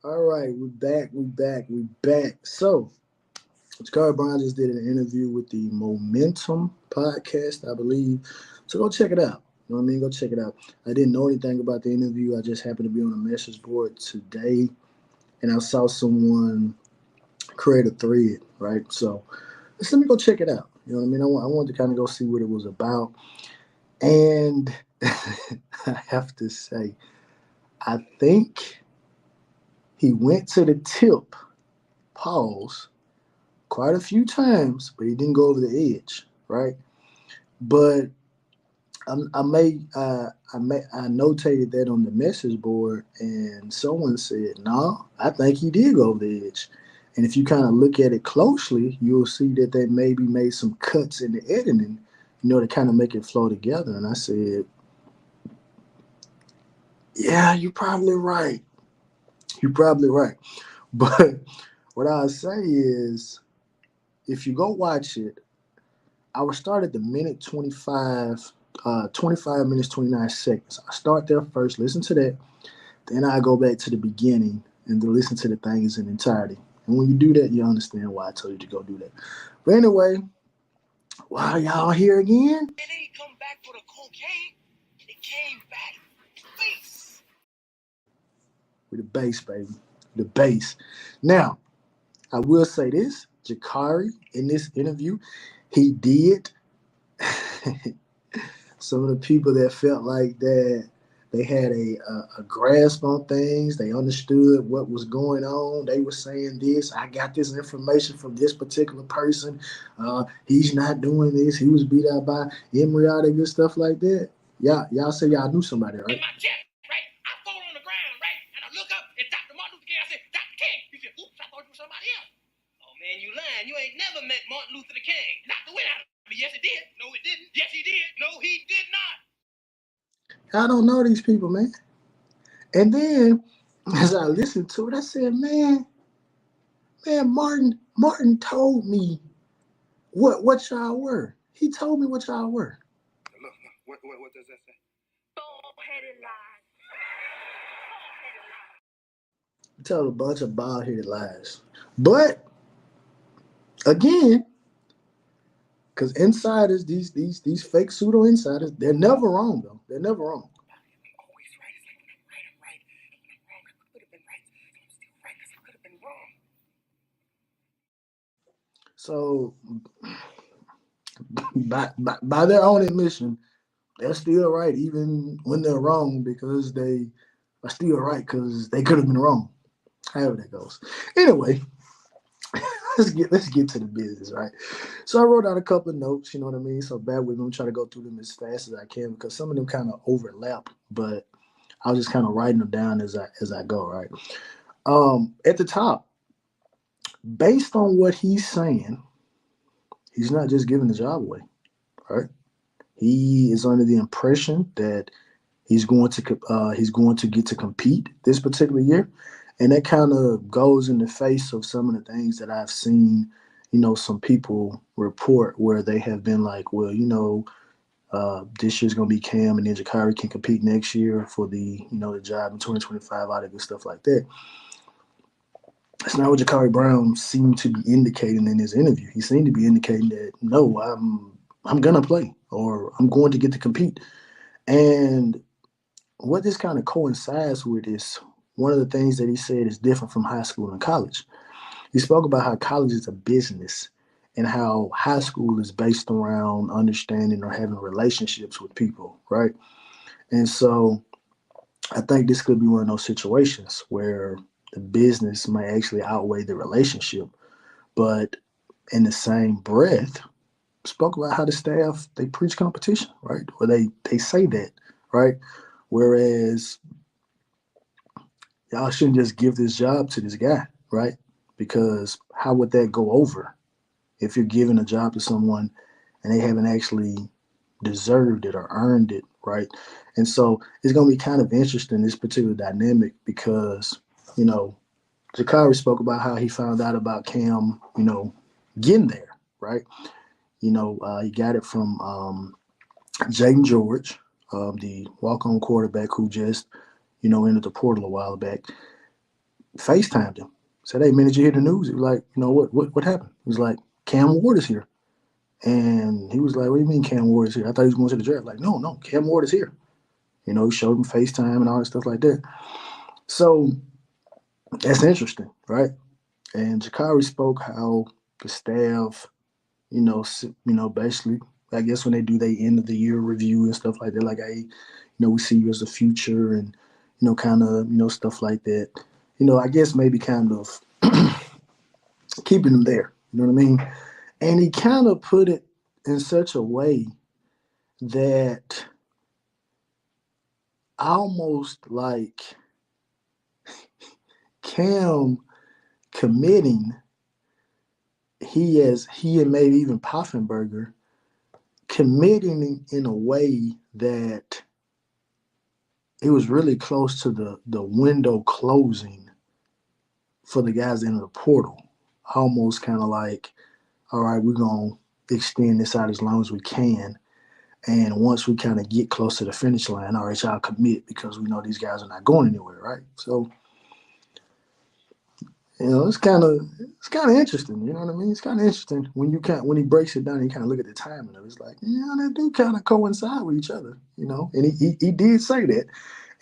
All right, we back. So, Jacurri Brown just did an interview with the Momentum podcast, I believe. So go check it out. You know what I mean? Go check it out. I didn't know anything about the interview. I just happened to be on a message board today, and I saw someone create a thread. Right, so let's let me go check it out. You know what I mean? I wanted to kind of go see what it was about, and I have to say, I think he went to the tip. Pause quite a few times, but he didn't go over the edge, right? But I notated that on the message board, and someone said, "No, I think he did go over the edge." And if you kind of look at it closely, you'll see that they maybe made some cuts in the editing, to kind of make it flow together. And I said, "Yeah, you're probably right. You're probably right." But what I'll say is, if you go watch it, I would start at the minute 25, 25 minutes, 29 seconds. I start there first, listen to that. Then I go back to the beginning and then listen to the things in entirety. And when you do that, you understand why I told you to go do that. But anyway, wow, y'all here again? It ain't come back for the cocaine. It came back face. With the bass, baby. The bass. Now, I will say this Jacurri, in this interview, he did some of the people that felt like that they had a grasp on things. They understood what was going on. They were saying this. I got this information from this particular person. He's not doing this. He was beat out by Emory, all that good stuff like that. Y'all say y'all knew somebody, In right? my chest, right? I fall on the ground, right? And I look up and Dr. Martin Luther King. I said, Dr. King. He said, oops, I thought you were somebody else. Oh man, you lying. You ain't never met Martin Luther King. Knocked the wind out of me. Yes, it did. No, it didn't. Yes, he did. No, he did not. I don't know these people, man. And then as I listened to it, I said, man, Martin told me what y'all were. He told me what y'all were. Look, what does that say? Bald-headed lies. Tell a bunch of bald headed lies. But again, because insiders, these fake pseudo insiders, they're never wrong though. They're never wrong. I'm always right. It's like when I'm right, I'm right. And when I'm wrong, I could have been right. So I'm still right because I could have been wrong. So by their own admission, they're still right even when they're wrong because they are still right because they could have been wrong. However that goes. Anyway, let's get to the business, right? So I wrote out a couple of notes, you know what I mean? So bear with me, I'm trying to go through them as fast as I can because some of them kind of overlap, but I was just kind of writing them down as I go, right? At the top, based on what he's saying, he's not just giving the job away, right? He is under the impression that he's going to get to compete this particular year, and that kind of goes in the face of some of the things that I've seen. Some people report where they have been like, well, this year's going to be Cam, and then Jacurri can compete next year for the job in 2025, all that good stuff like that. That's not what Jacurri Brown seemed to be indicating in his interview. He seemed to be indicating that no, I'm gonna play or I'm going to get to compete. And what this kind of coincides with is one of the things that he said is different from high school and college. He spoke about how college is a business and how high school is based around understanding or having relationships with people, right? And so I think this could be one of those situations where the business may actually outweigh the relationship, but in the same breath, spoke about how the staff they preach competition, right? Or they say that, right? Whereas y'all shouldn't just give this job to this guy, right? Because how would that go over if you're giving a job to someone and they haven't actually deserved it or earned it, right? And so it's going to be kind of interesting, this particular dynamic, because, you know, Jacurri spoke about how he found out about Cam, getting there, right? He got it from Jaden George, the walk on quarterback who just, entered the portal a while back. FaceTimed him. Said, "Hey man, did you hear the news?" He was like, "What happened?" He was like, "Cam Ward is here." And he was like, "What do you mean Cam Ward is here? I thought he was going to the draft." Like, no, Cam Ward is here. He showed him FaceTime and all that stuff like that. So that's interesting, right? And Jacurri spoke how the staff, basically, I guess when they do their end of the year review and stuff like that, like, hey, we see you as the future and, kind of, stuff like that. I guess maybe kind of keeping them there. You know what I mean? And he kind of put it in such a way that almost like Cam committing, he and maybe even Poffenberger committing in a way that it was really close to the window closing for the guys in the portal. Almost kind of like, all right, we're gonna extend this out as long as we can. And once we kind of get close to the finish line, all right, y'all commit because we know these guys are not going anywhere, right? So, it's kind of interesting. You know what I mean? It's kind of interesting when he breaks it down. You kind of look at the timing of it. It's like, yeah, they do kind of coincide with each other. And he did say that,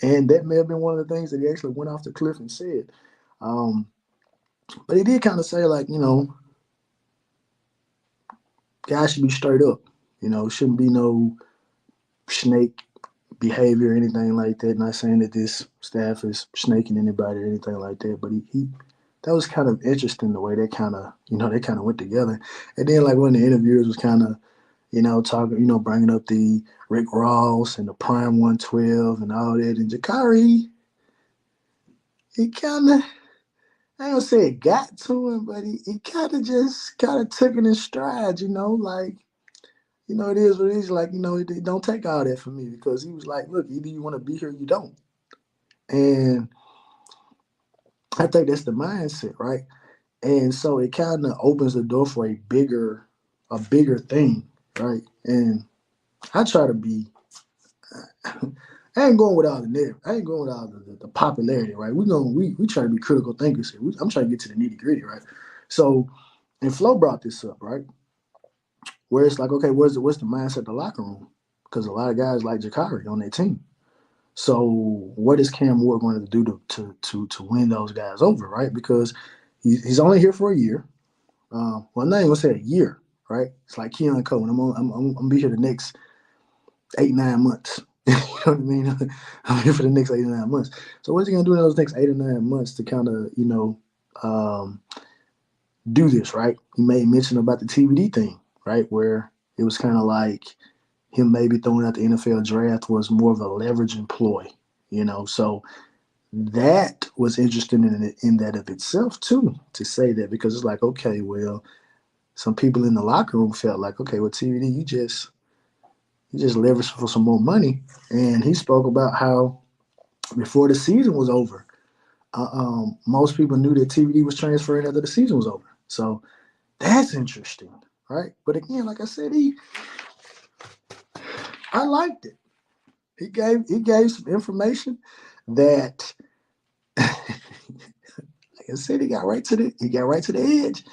and that may have been one of the things that he actually went off the cliff and said. Um, but he did kind of say, like, guys should be straight up. Shouldn't be no snake behavior or anything like that. Not saying that this staff is snaking anybody or anything like that, but he that was kind of interesting the way they kind of went together. And then like one of the interviewers was kind of talking, bringing up the Rick Ross and the Prime 112 and all that. And Jacurri, he kind of, I don't say it got to him, but he kind of just kind of took it in stride, like, it is what it is. Like, it don't take all that from me because he was like, look, either you want to be here or you don't. And I think that's the mindset, right? And so it kind of opens the door for a bigger thing, right? And I try to be, I ain't going with all the narrative. I ain't going with all the popularity, right? We try to be critical thinkers here. I'm trying to get to the nitty gritty, right? So, and Flo brought this up, right? Where it's like, okay, what's the mindset of the locker room? Because a lot of guys like Jacurri on their team. So what is Cam Ward going to do to win those guys over, right? Because he's only here for a year. Well, I'm not even gonna say a year, right? It's like Keon Cole. I'm gonna be here the next 8 9 months. You know what I mean? I'm here for the next 8 or 9 months. So what's he gonna do in those next 8 or 9 months to kind of um, do this, right? He made mention about the TBD thing, right? Where it was kind of like him maybe throwing out the NFL draft was more of a leverage employ, So that was interesting in that of itself too, to say that because it's like, okay, well, some people in the locker room felt like, okay, well, TVD, you just leveraged for some more money, and he spoke about how before the season was over, most people knew that TVD was transferring after the season was over. So that's interesting, right? But again, like I said, I liked it. He gave some information that, like I said, he got right to the edge.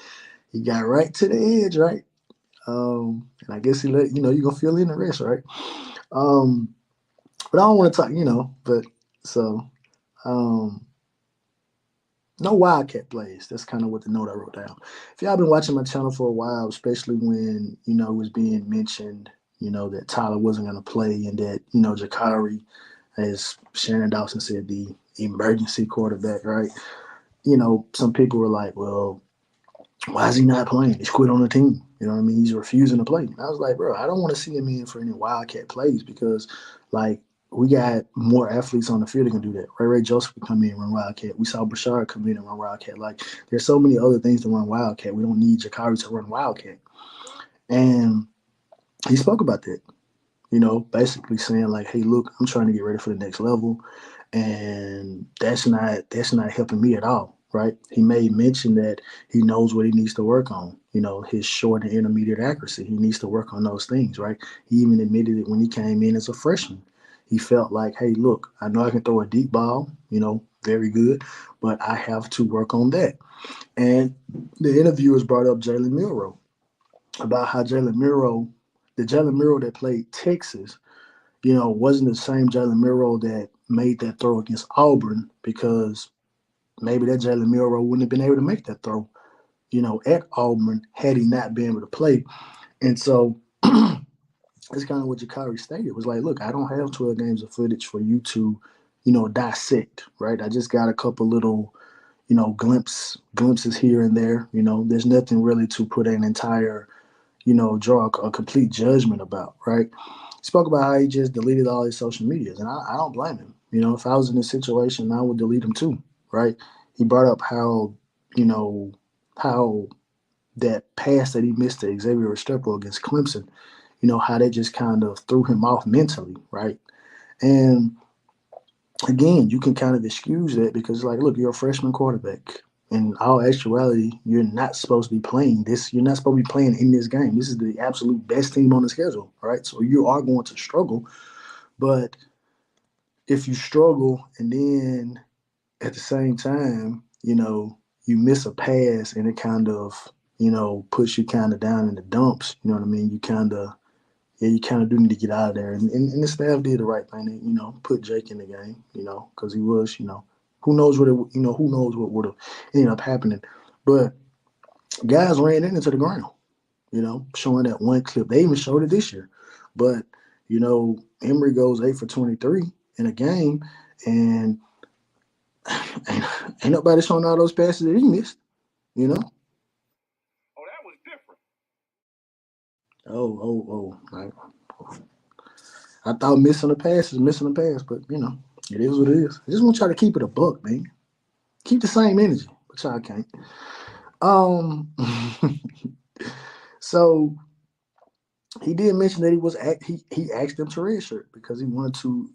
He got right to the edge, right? And I guess he let you gonna fill in the rest, right? Um, but I don't want to talk, But so um, no Wildcat plays. That's kind of what the note I wrote down. If y'all been watching my channel for a while, especially when it was being mentioned, that Tyler wasn't gonna play and that Jacurri, as Shannon Dawson said, the emergency quarterback, right? Some people were like, well, why is he not playing? He's quit on the team. You know what I mean? He's refusing to play. And I was like, bro, I don't want to see him in for any Wildcat plays because, like, we got more athletes on the field that can do that. Ray Joseph can come in and run Wildcat. We saw Brashard come in and run Wildcat. Like, there's so many other things to run Wildcat. We don't need Jacurri to run Wildcat. And he spoke about that, basically saying like, hey, look, I'm trying to get ready for the next level. And that's not helping me at all, right? He made mention that he knows what he needs to work on, his short and intermediate accuracy. He needs to work on those things, right? He even admitted it when he came in as a freshman. He felt like, hey, look, I know I can throw a deep ball, very good, but I have to work on that. And the interviewers brought up Jalen Milroe about how the Jalen Milroe that played Texas, wasn't the same Jalen Milroe that made that throw against Auburn because maybe that Jalen Milroe wouldn't have been able to make that throw, at Auburn had he not been able to play. And so it's kind of what Jacurri stated. It was like, look, I don't have 12 games of footage for you to, dissect, right? I just got a couple little, glimpses here and there. There's nothing really to put an entire, draw a complete judgment about, right? He spoke about how he just deleted all his social medias, and I don't blame him. If I was in this situation, I would delete them too, right? He brought up how that pass that he missed to Xavier Restrepo against Clemson, how that just kind of threw him off mentally, right? And again, you can kind of excuse that because, like, look, you're a freshman quarterback. In all actuality, you're not supposed to be playing this. You're not supposed to be playing in this game. This is the absolute best team on the schedule, right? So you are going to struggle. But if you struggle and then at the same time, you miss a pass and it kind of, puts you kind of down in the dumps, you know what I mean? You kind of do need to get out of there. And the staff did the right thing. They, put Jake in the game, because he was, who knows what would have ended up happening. But guys ran it into the ground, showing that one clip. They even showed it this year. But, Emory goes 8 for 23 in a game, and ain't nobody showing all those passes that he missed, you know? Oh, that was different. I thought missing the pass is missing the pass, but, it is what it is. I just want y'all to keep it a buck, man. Keep the same energy, but y'all can't. Um, so he did mention that he asked them to redshirt because he wanted to,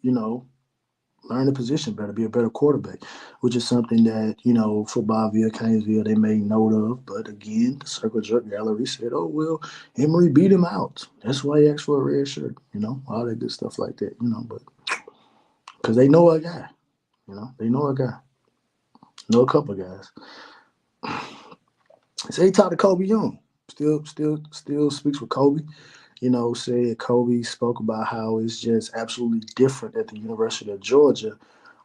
learn the position better, be a better quarterback, which is something that, football via Canesville, they made note of. But again, the Circle Jerk Gallery said, oh, well, Emory beat him out. That's why he asked for a red shirt, all that good stuff like that, but because they know a guy, they know a guy, know a couple of guys. So he talked to Kobe Young. Still speaks with Kobe. Said Kobe spoke about how it's just absolutely different at the University of Georgia.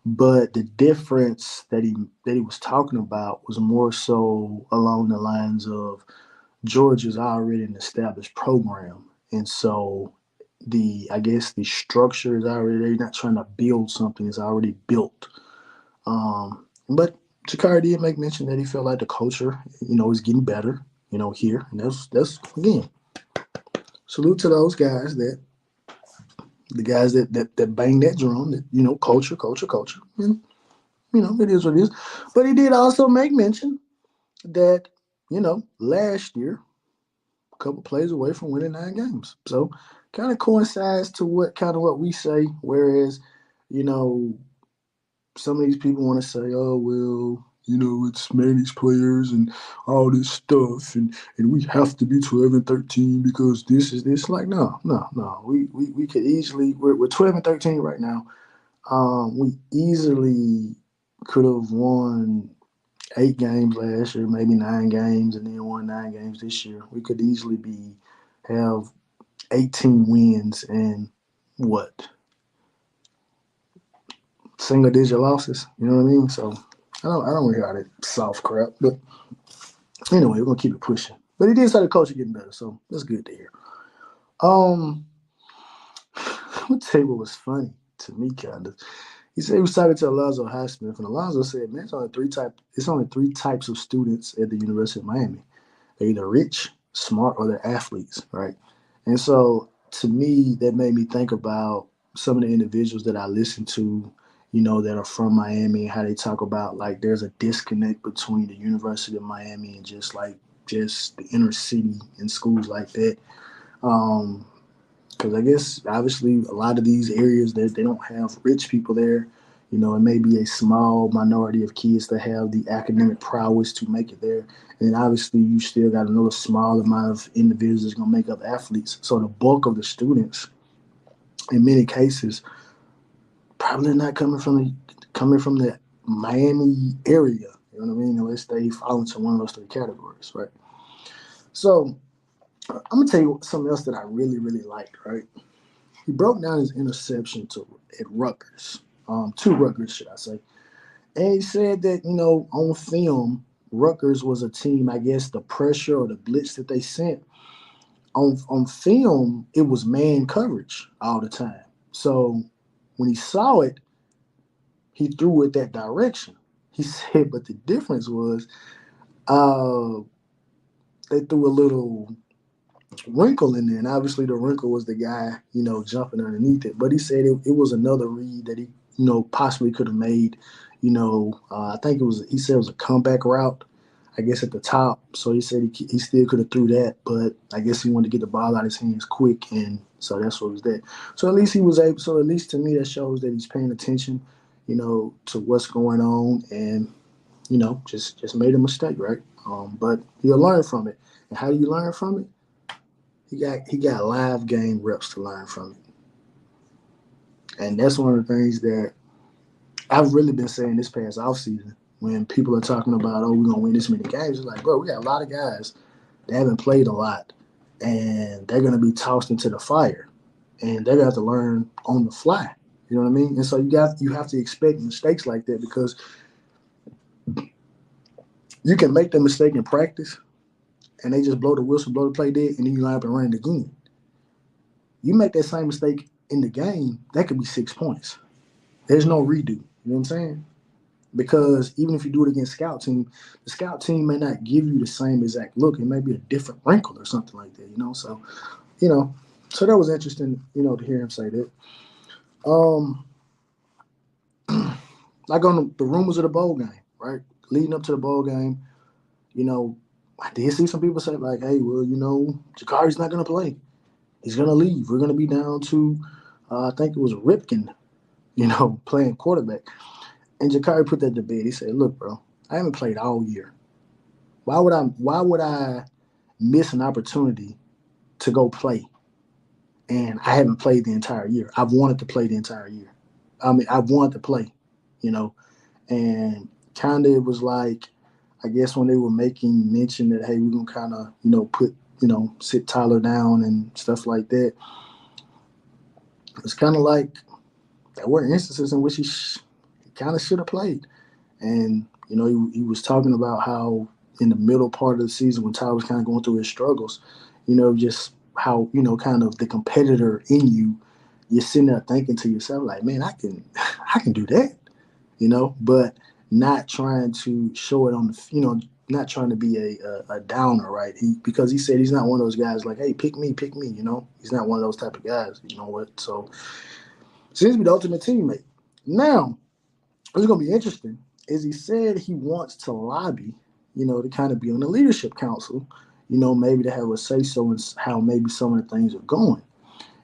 But the difference that he was talking about was more so along the lines of Georgia's already an established program, and so I guess the structure is already they're not trying to build something; it's already built. But Jacurri did make mention that he felt like the culture, is getting better, here, and that's again salute to those guys the guys that bang that drum, that culture, culture, culture, and it is what it is. But he did also make mention that last year, a couple plays away from winning 9 games, so kind of coincides to what we say. Whereas, you know, some of these people want to say, oh well. It's managed players and all this stuff, and we have to be 12 and 13 because this is this. Like, no, no, no. We could easily, we're 12 and 13 right now. We easily could have won 8 games last year, maybe 9 games, and then won 9 games this year. We could easily have 18 wins and what, single digit losses. You know what I mean? So I don't really hear that soft crap. But anyway, we're gonna keep it pushing. But he did say the culture getting better, so that's good to hear. Um, I'll tell you what was funny to me, kind of. He said he was talking to Alonzo Highsmith, and Alonzo said, "Man, It's only three types of students at the University of Miami. They're either rich, smart, or they're athletes, right?" And so, to me, that made me think about some of the individuals that I listen to, that are from Miami, and how they talk about like there's a disconnect between the University of Miami and just the inner city and schools like that. Um, because I guess obviously a lot of these areas that they don't have rich people there. It may be a small minority of kids that have the academic prowess to make it there, and obviously you still got another small amount of individuals that's gonna make up athletes. So the bulk of the students, in many cases, probably not coming from the Miami area. You know what I mean? Unless they fall into one of those three categories, right? So I'm gonna tell you something else that I really, really liked, right? He broke down his interception to at Rutgers, to Rutgers, should I say? And he said that on film, Rutgers was a team. I guess the pressure or the blitz that they sent on film, it was man coverage all the time. So when he saw it, he threw it that direction. He said, but the difference was uh, they threw a little wrinkle in there, and obviously the wrinkle was the guy, jumping underneath it. But he said it was another read that he, possibly could have made. I think it was. He said it was a comeback route, I guess at the top. So he said he still could have threw that, but I guess he wanted to get the ball out of his hands quick, and so that's what was that. So at least he was able. So at least to me, that shows that he's paying attention, to what's going on, and just made a mistake, right? But he'll learn from it. And how do you learn from it? He got live game reps to learn from it, and that's one of the things that I've really been saying this past offseason when people are talking about, oh, we're gonna win this many games. It's like, bro, we got a lot of guys that haven't played a lot, and they're gonna be tossed into the fire, and they're gonna have to learn on the fly. You know what I mean? And so you have to expect mistakes like that because you can make the mistake in practice, and they just blow the whistle, blow the play dead, and then you line up and run it again. You make that same mistake in the game, that could be 6 points. There's no redo. You know what I'm saying? Because even if you do it against scout team, the scout team may not give you the same exact look. It may be a different wrinkle or something like that. You know, so that was interesting. To hear him say that. Um, like on the rumors of the bowl game, right? Leading up to the bowl game, you know, I did see some people say like, "Hey, well, Jacurri's not going to play. He's going to leave. We're going to be down to, I think it was Ripken, playing quarterback." And Jacurri put that to bed. He said, "Look, bro, I haven't played all year. Why would I miss an opportunity to go play? And I haven't played the entire year. I've wanted to play the entire year. I mean, I've wanted to play, you know." And kind of it was like, I guess when they were making mention that, hey, we're gonna kind of, put, sit Tyler down and stuff like that. It's kind of like there were instances in which he kind of should have played. And he was talking about how in the middle part of the season when Ty was kind of going through his struggles, just how kind of the competitor in you, you're sitting there thinking to yourself like, man, I can do that, but not trying to show it on the, not trying to be a downer, right? Because he said he's not one of those guys like, hey, pick me, he's not one of those type of guys, you know what? So seems to be the ultimate teammate. Now, what's going to be interesting is he said he wants to lobby, to kind of be on the leadership council, maybe to have a say so in how maybe some of the things are going.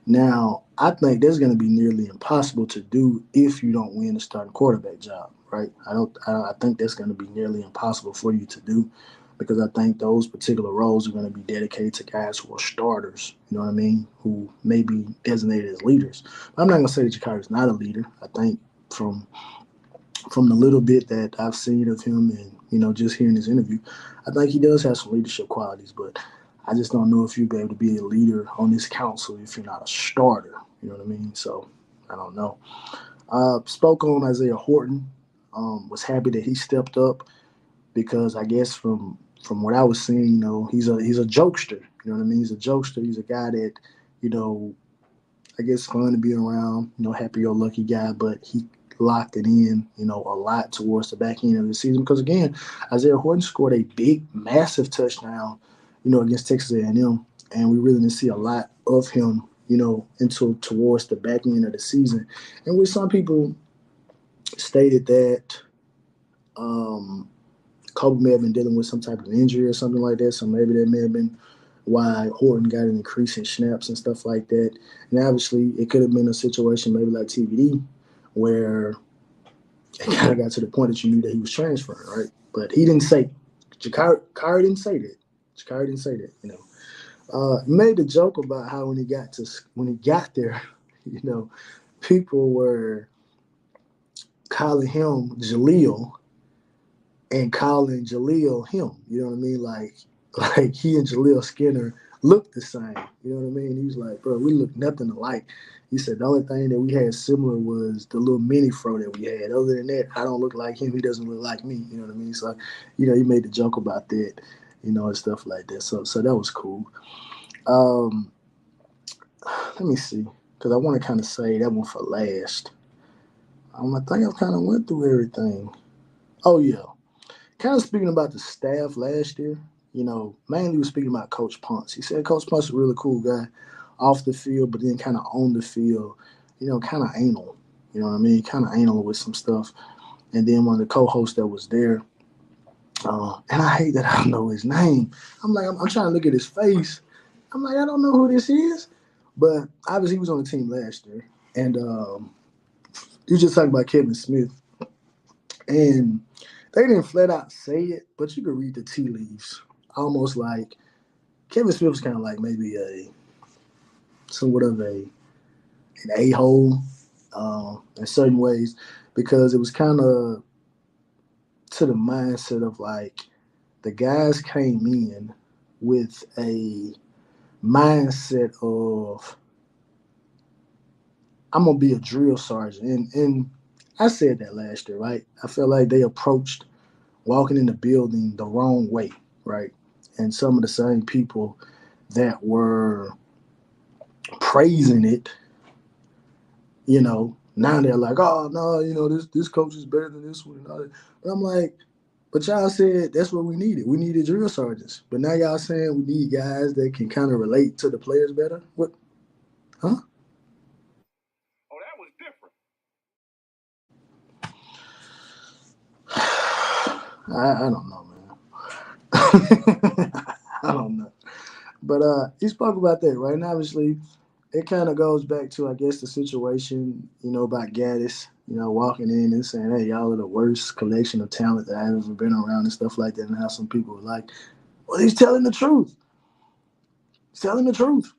Now, I think that's going to be nearly impossible to do if you don't win the starting quarterback job, right? I think that's going to be nearly impossible for you to do because I think those particular roles are going to be dedicated to guys who are starters, you know what I mean, who may be designated as leaders. But I'm not going to say that Jacurri is not a leader. I think from the little bit that I've seen of him and just hearing his interview, I think he does have some leadership qualities. But I just don't know if you'll be able to be a leader on this council if you're not a starter. You know what I mean? So I don't know. Spoke on Isaiah Horton. Was happy that he stepped up because I guess from what I was seeing, he's a jokester. You know what I mean? He's a jokester. He's a guy that you know I guess fun to be around, happy go lucky guy, but he locked it in, a lot towards the back end of the season. Because again, Isaiah Horton scored a big, massive touchdown, against Texas A&M, and we really didn't see a lot of him, until towards the back end of the season. And with some people stated that Kobe may have been dealing with some type of injury or something like that, so maybe that may have been why Horton got an increase in snaps and stuff like that. And obviously, it could have been a situation maybe like TVD where it kind of got to the point that you knew that he was transferring, right? But he didn't say. Jacurri didn't say that. Jacurri didn't say that. Made the joke about how when he got there, people were, calling him Jaleel and calling Jaleel him. You know what I mean? Like he and Jaleel Skinner looked the same. You know what I mean? He was like, bro, we look nothing alike. He said the only thing that we had similar was the little mini fro that we had. Other than that, I don't look like him. He doesn't look like me. You know what I mean? So, he made the joke about that, and stuff like that. So that was cool. Um, Let me see, because I want to kind of say that one for last. I think I kind of went through everything. Oh yeah, kind of speaking about the staff last year. Mainly was speaking about Coach Ponce. He said Coach Ponce is a really cool guy off the field, but then kind of on the field, kind of anal. You know what I mean? Kind of anal with some stuff. And then one of the co-hosts that was there, and I hate that I don't know his name. I'm like, I'm trying to look at his face. I'm like, I don't know who this is. But obviously, he was on the team last year. And you just talking about Kevin Smith. And they didn't flat out say it, but you could read the tea leaves. Almost like Kevin Smith was kind of like maybe somewhat of an a hole in certain ways because it was kind of to the mindset of like the guys came in with a mindset of I'm gonna be a drill sergeant, and I said that last year, right? I felt like they approached walking in the building the wrong way, right? And some of the same people that were praising it, now they're like, oh no, this coach is better than this one and all that. But I'm like, but y'all said that's what we needed. We needed drill sergeants. But now y'all saying we need guys that can kind of relate to the players better. What? Huh? Oh, that was different. I don't know, man. I don't know. But he spoke about that, right? And obviously, it kind of goes back to, I guess, the situation, about Gaddis, walking in and saying, hey, y'all are the worst collection of talent that I've ever been around and stuff like that. And how some people were like, well, he's telling the truth. He's telling the truth.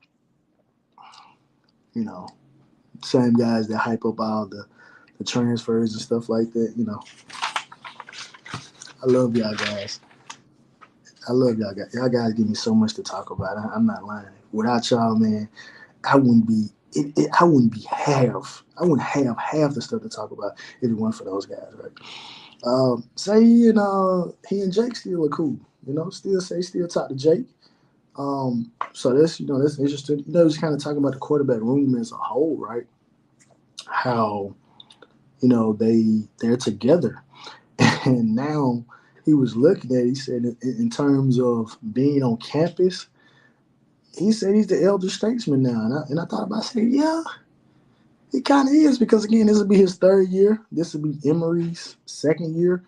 You know, Same guys that hype up all the transfers and stuff like that. I love y'all guys. I love y'all guys. Y'all guys give me so much to talk about. I'm not lying. Without y'all, man, I wouldn't be. I wouldn't be half. I wouldn't have half the stuff to talk about if it weren't for those guys, right? Say he and Jake still are cool. Still talk to Jake. So that's interesting. Just kind of talking about the quarterback room as a whole, right? How they're together, and now he was looking at. He said in terms of being on campus, he said he's the elder statesman now, and I thought about saying, yeah, he kind of is because again, this will be his third year. This will be Emery's second year,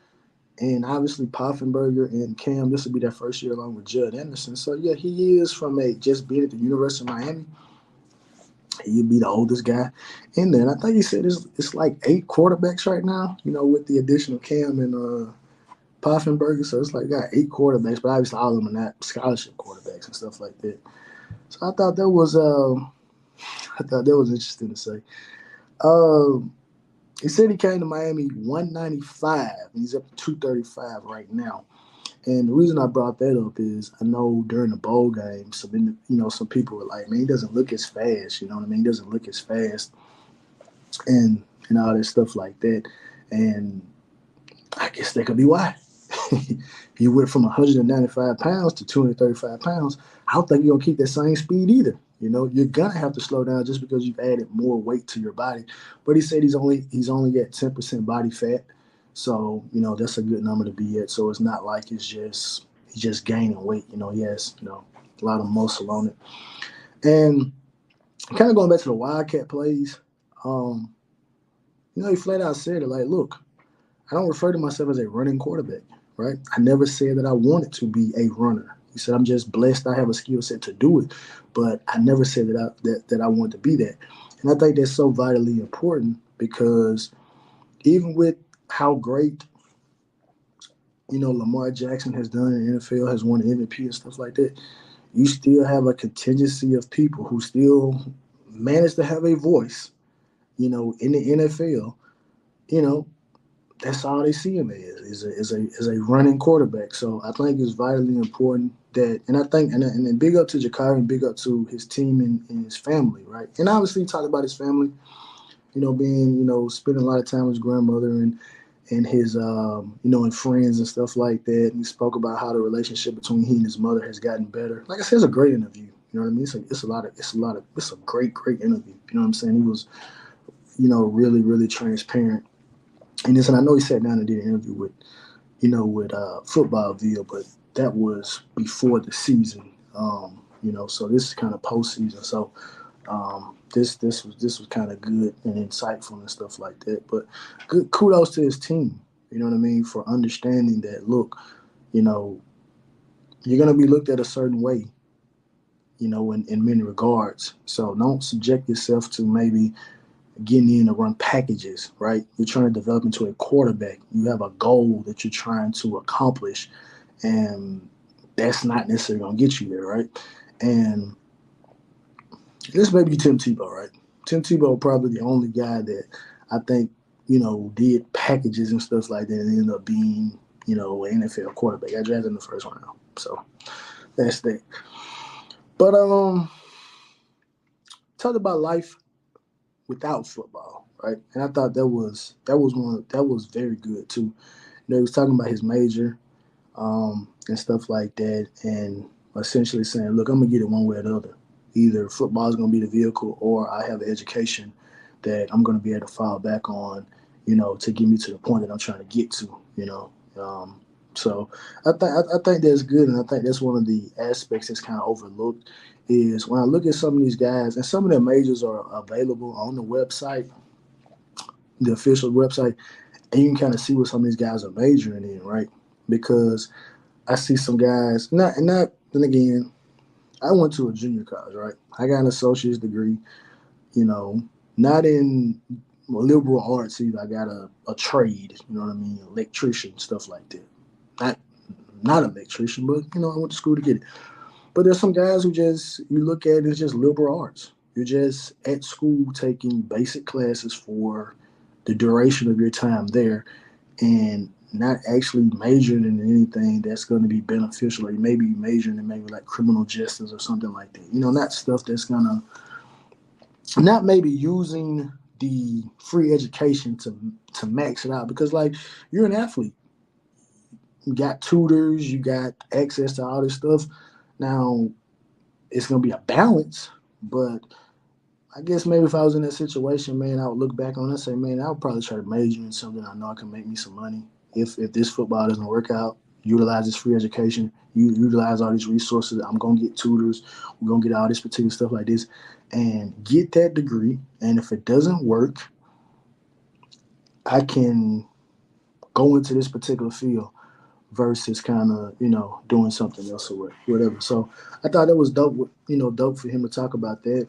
and obviously Poffenberger and Cam. This will be their first year along with Judd Anderson. So yeah, he is from a just being at the University of Miami. He'd be the oldest guy in there. And I think he said it's like 8 quarterbacks right now. With the addition of Cam and Poffenberger, so it's like got 8 quarterbacks, but obviously all of them are not scholarship quarterbacks and stuff like that. So I thought that was interesting to say. Um, he said he came to Miami 195, and he's up to 235 right now. And the reason I brought that up is I know during the bowl game, some people were like, "Man, he doesn't look as fast." You know what I mean? He doesn't look as fast, and all this stuff like that. And I guess that could be why. He went from 195 pounds to 235 pounds. I don't think you're gonna keep that same speed either. You're gonna have to slow down just because you've added more weight to your body. But he said he's only at 10% body fat, so that's a good number to be at. So it's not like he's just gaining weight. He has a lot of muscle on it. And kind of going back to the Wildcat plays, um, he flat out said it like, look, I don't refer to myself as a running quarterback, right? I never said that I wanted to be a runner. He said I'm just blessed I have a skill set to do it, but I never said that I wanted to be that. And I think that's so vitally important because even with how great Lamar Jackson has done in the NFL, has won the MVP and stuff like that, you still have a contingency of people who still manage to have a voice, in the NFL, you know, that's all they see him as a running quarterback. So I think it's vitally important that, and I think, and then big up to Jacurri and big up to his team and his family, right? And obviously he talked about his family, being, spending a lot of time with his grandmother and his, and friends and stuff like that. And he spoke about how the relationship between he and his mother has gotten better. Like I said, it's a great interview. You know what I mean? It's a great interview. You know what I'm saying? He was, really, really transparent. And I know he sat down and did an interview with, Footballville, but that was before the season. So this is kind of postseason. So this was kind of good and insightful and stuff like that. But good kudos to his team. You know what I mean, for understanding that. Look, you know, you're gonna be looked at a certain way. In many regards. So don't subject yourself to maybe getting in to run packages, right? You're trying to develop into a quarterback. You have a goal that you're trying to accomplish, and that's not necessarily going to get you there, right? And this may be Tim Tebow, right? Tim Tebow probably the only guy that I think, did packages and stuff like that and ended up being, an NFL quarterback. I drafted in the first round. So that's that. But talk about life without football, right? And I thought that was very good too. He was talking about his major and stuff like that, and essentially saying, "Look, I'm gonna get it one way or the other. Either football is gonna be the vehicle, or I have an education that I'm gonna be able to fall back on, to get me to the point that I'm trying to get to, Um, so I think that's good, and I think that's one of the aspects that's kind of overlooked is when I look at some of these guys, and some of their majors are available on the website, the official website, and you can kind of see what some of these guys are majoring in, right? Because I see some guys, not, then again, I went to a junior college, right? I got an associate's degree, you know, not in liberal arts either. I got a trade, you know what I mean, electrician, stuff like that. Not not an electrician, but I went to school to get it. But there's some guys who just you look at it as just liberal arts. You're just at school taking basic classes for the duration of your time there, and not actually majoring in anything that's going to be beneficial. Or maybe majoring in maybe like criminal justice or something like that. Not stuff that's gonna not maybe using the free education to max it out because like you're an athlete, you got tutors, you got access to all this stuff. Now it's gonna be a balance, but I guess maybe if I was in that situation, man, I would look back on it and say, man, I would probably try to major in something I know I can make me some money. If this football doesn't work out, utilize this free education, you utilize all these resources. I'm gonna get tutors, we're gonna get all this particular stuff like this, and get that degree. And if it doesn't work, I can go into this particular field versus kind of doing something else or whatever. So I thought that was dope. Dope for him to talk about that.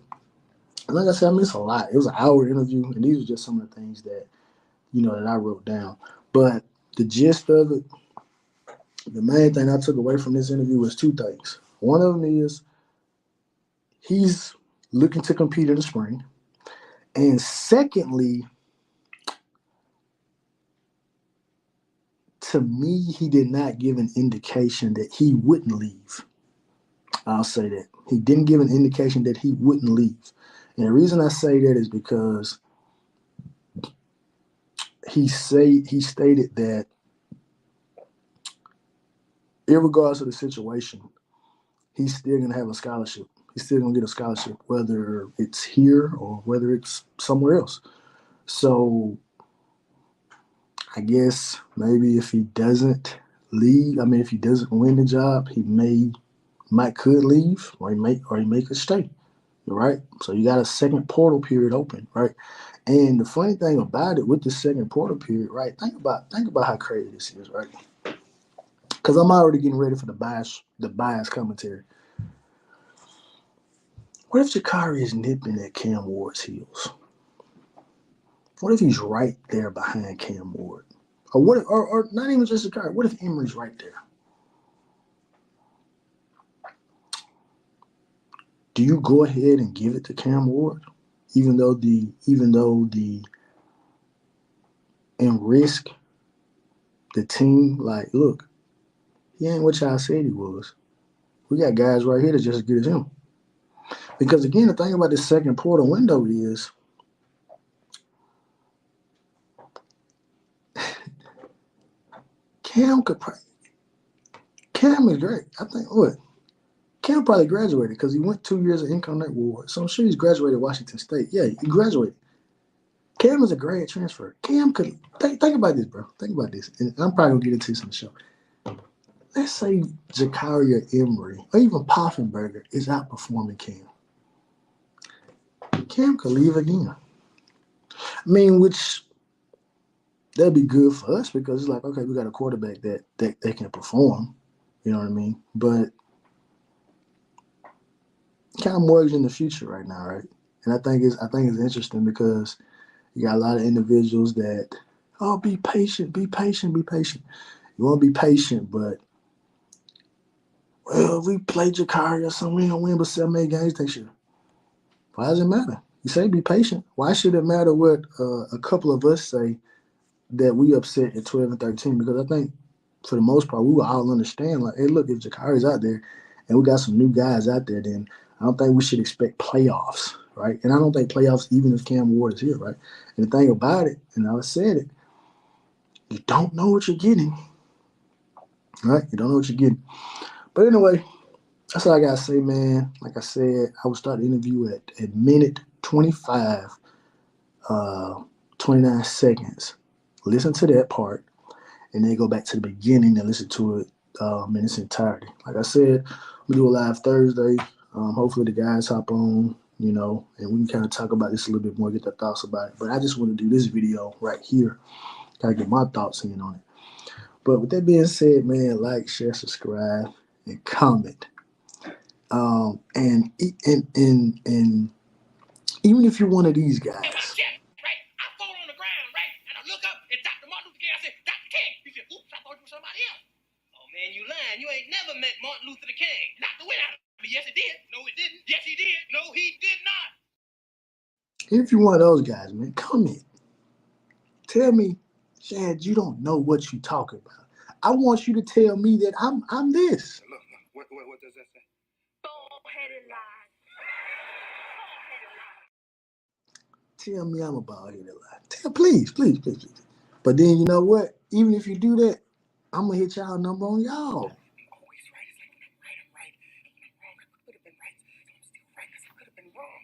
And like I said, I mean, it's a lot. It was an hour interview, and these were just some of the things that that I wrote down. But the gist of it, the main thing I took away from this interview was two things. One of them is he's looking to compete in the spring, and secondly, to me, he did not give an indication that he wouldn't leave. I'll say that he didn't give an indication that he wouldn't leave, and the reason I say that is because he stated that, regardless of the situation, he's still gonna have a scholarship. He's still gonna get a scholarship, whether it's here or whether it's somewhere else. So I guess maybe if he doesn't leave, I mean, if he doesn't win the job, he might could leave, or he may could stay. Right. So you got a second portal period open, right? And the funny thing about it with the second portal period, right? Think about how crazy this is, right? Because I'm already getting ready for the bias commentary. What if Jacurri is nipping at Cam Ward's heels? What if he's right there behind Cam Ward? Or not even just Jacurri. What if Emery's right there? Do you go ahead and give it to Cam Ward, even though the and risk? the team, like, look, he ain't what y'all said he was. We got guys right here that's just as good as him. Because again, the thing about this second portal window is Cam could probably, Cam is great. I think what Cam probably graduated because he went 2 years of Incarnate Ward. So I'm sure he's graduated Washington State. Yeah, he graduated. Cam is a grad transfer. Cam could think about this, bro. Think about this. And I'm probably gonna get into this in the show. Let's say Jacurri or Emery or even Poffenberger is outperforming Cam. Cam could leave again. I mean, which that'd be good for us because it's like, okay, we got a quarterback that can perform. You know what I mean? But kind of mortgage in the future right now, right? And I think it's interesting because you got a lot of individuals that, oh, be patient, be patient, be patient. You want to be patient, but well, if we play Jacurri or something, we don't win but 7, 8 games next year. Why does it matter? You say be patient. Why should it matter what a couple of us say that we upset at 12 and 13? Because I think for the most part, we will all understand, like, hey, look, if Jacurri's out there and we got some new guys out there, then I don't think we should expect playoffs, right? And I don't think playoffs, even if Cam Ward is here, right? And the thing about it, and I said it, you don't know what you're getting, right? You don't know what you're getting. But anyway, that's all I gotta say, man. Like I said, I will start the interview at minute 25, uh, 29 seconds. Listen to that part, and then go back to the beginning and listen to it in its entirety. Like I said, we do a live Thursday. Hopefully the guys hop on, and we can kind of talk about this a little bit more, get their thoughts about it. But I just want to do this video right here, kind of get my thoughts in on it. But with that being said, man, like, share, subscribe, and comment. And even if you're one of these guys, right? I fall on the ground, right? And I look up and Dr. Martin Luther King, I said, Dr. King. He said, oops, I thought you were somebody else. Oh, man, you lying. You ain't never met Martin Luther King. Knocked the wind out of me. Yes, it did. No, it didn't. Yes, he did. No, he did not. If you're one of those guys, man, comment. Tell me, Shad, you don't know what you're talking about. I want you to tell me that I'm this. Look, what does that say? Bald-headed lie. Tell me I'm a bald-headed lie. Please, please, please, please. But then you know what? Even if you do that, I'm gonna hit y'all number on y'all. I'm always right. It's like when I'm right, I'm wrong. I could have been right. I'm still right because I could have been wrong.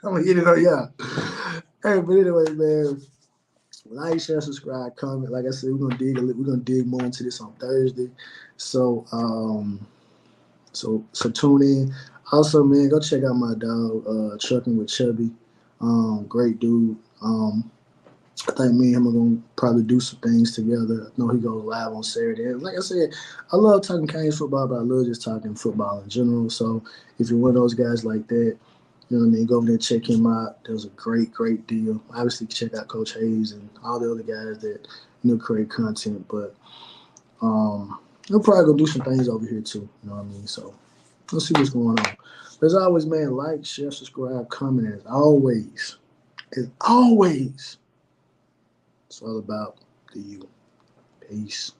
I'm gonna get it on y'all. Hey, but anyway, man, like, share, subscribe, comment. Like I said, we're gonna dig more into this on Thursday. So so tune in. Also, man, go check out my dog, Trucking with Chubby. Great dude. I think me and him are gonna probably do some things together. I know he goes live on Saturday. And like I said, I love talking Canes football, but I love just talking football in general. So if you're one of those guys like that, you know what I mean, go over there and check him out. That was a great, great deal. Obviously, check out Coach Hayes and all the other guys that create content. But we'll probably go do some things over here too. You know what I mean? So let's see what's going on. But as always, man, like, share, subscribe, comment. As always, it's all about the you. Peace.